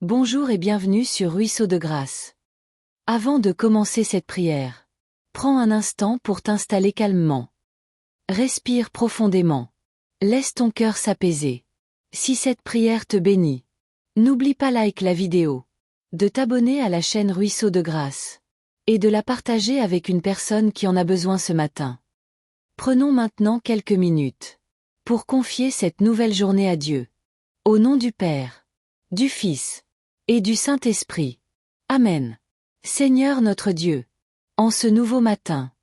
Bonjour et bienvenue sur Ruisseau de Grâce. Avant de commencer cette prière, prends un instant pour t'installer calmement. Respire profondément. Laisse ton cœur s'apaiser. Si cette prière te bénit, n'oublie pas like la vidéo, de t'abonner à la chaîne Ruisseau de Grâce, et de la partager avec une personne qui en a besoin ce matin. Prenons maintenant quelques minutes pour confier cette nouvelle journée à Dieu. Au nom du Père, du Fils et du Saint-Esprit. Amen. Seigneur notre Dieu, en ce nouveau matin,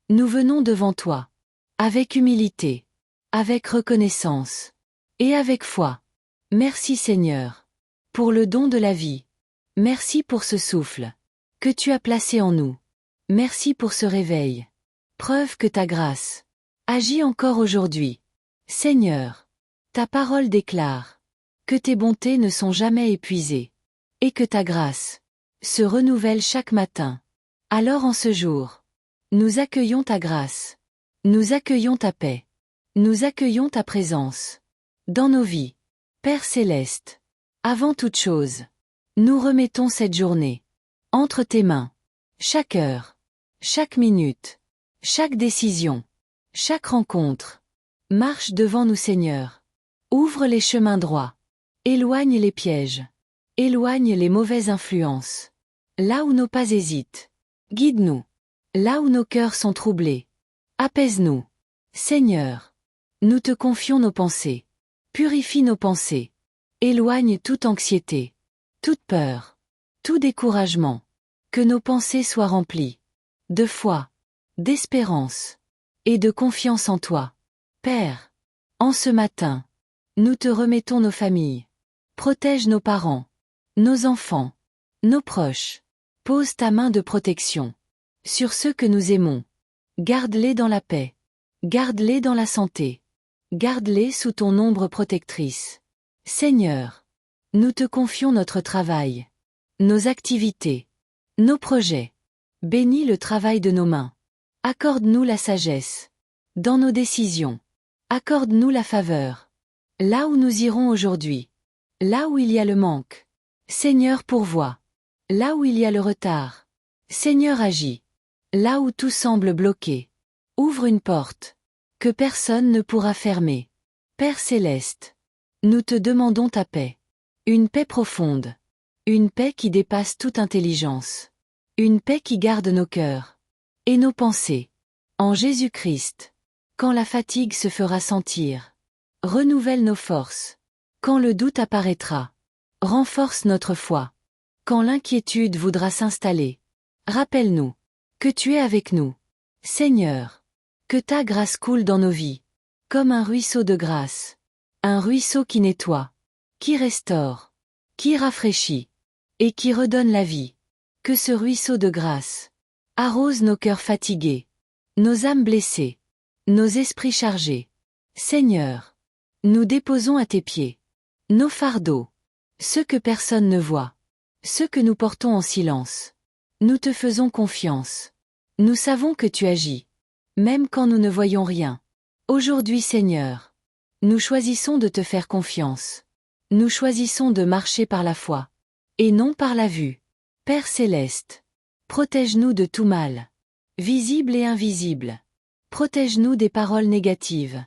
nous venons devant toi, avec humilité, avec reconnaissance, et avec foi. Merci Seigneur, pour le don de la vie. Merci pour ce souffle que tu as placé en nous. Merci pour ce réveil. Preuve que ta grâce agit encore aujourd'hui. Seigneur, ta parole déclare que tes bontés ne sont jamais épuisées, et que ta grâce se renouvelle chaque matin. Alors en ce jour, nous accueillons ta grâce, nous accueillons ta paix, nous accueillons ta présence dans nos vies. Père céleste, avant toute chose, nous remettons cette journée entre tes mains. Chaque heure, chaque minute, chaque décision, chaque rencontre, marche devant nous Seigneur. Ouvre les chemins droits, éloigne les pièges, éloigne les mauvaises influences. Là où nos pas hésitent, guide-nous. Là où nos cœurs sont troublés, apaise-nous. Seigneur, nous te confions nos pensées. Purifie nos pensées. Éloigne toute anxiété, toute peur, tout découragement. Que nos pensées soient remplies de foi, d'espérance et de confiance en toi. Père, en ce matin, nous te remettons nos familles. Protège nos parents, nos enfants, nos proches. Pose ta main de protection sur ceux que nous aimons. Garde-les dans la paix. Garde-les dans la santé. Garde-les sous ton ombre protectrice. Seigneur, nous te confions notre travail, nos activités, nos projets. Bénis le travail de nos mains. Accorde-nous la sagesse dans nos décisions. Accorde-nous la faveur là où nous irons aujourd'hui. Là où il y a le manque, Seigneur pourvoit. Là où il y a le retard, Seigneur agis. Là où tout semble bloqué, ouvre une porte que personne ne pourra fermer. Père céleste, nous te demandons ta paix. Une paix profonde. Une paix qui dépasse toute intelligence. Une paix qui garde nos cœurs et nos pensées. En Jésus-Christ, quand la fatigue se fera sentir, renouvelle nos forces. Quand le doute apparaîtra, renforce notre foi. Quand l'inquiétude voudra s'installer, rappelle-nous que tu es avec nous. Seigneur, que ta grâce coule dans nos vies, comme un ruisseau de grâce. Un ruisseau qui nettoie, qui restaure, qui rafraîchit, et qui redonne la vie. Que ce ruisseau de grâce arrose nos cœurs fatigués, nos âmes blessées, nos esprits chargés. Seigneur, nous déposons à tes pieds nos fardeaux, ceux que personne ne voit, ceux que nous portons en silence. Nous te faisons confiance. Nous savons que tu agis, même quand nous ne voyons rien. Aujourd'hui Seigneur, nous choisissons de te faire confiance. Nous choisissons de marcher par la foi, et non par la vue. Père céleste, protège-nous de tout mal, visible et invisible. Protège-nous des paroles négatives.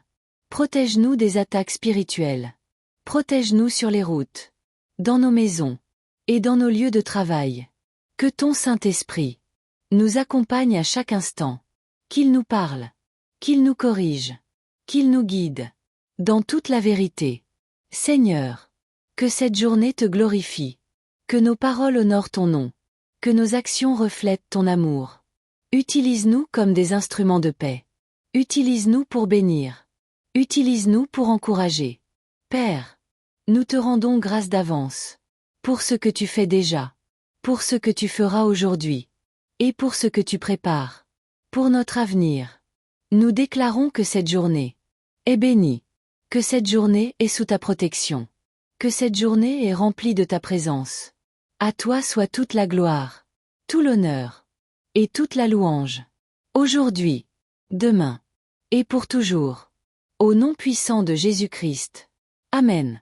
Protège-nous des attaques spirituelles. Protège-nous sur les routes, dans nos maisons, et dans nos lieux de travail. Que ton Saint-Esprit nous accompagne à chaque instant, qu'il nous parle, qu'il nous corrige, qu'il nous guide, dans toute la vérité. Seigneur, que cette journée te glorifie, que nos paroles honorent ton nom, que nos actions reflètent ton amour. Utilise-nous comme des instruments de paix. Utilise-nous pour bénir. Utilise-nous pour encourager. Père, nous te rendons grâce d'avance, pour ce que tu fais déjà, pour ce que tu feras aujourd'hui, et pour ce que tu prépares, pour notre avenir. Nous déclarons que cette journée est bénie, que cette journée est sous ta protection, que cette journée est remplie de ta présence. À toi soit toute la gloire, tout l'honneur, et toute la louange, aujourd'hui, demain, et pour toujours. Au nom puissant de Jésus-Christ. Amen.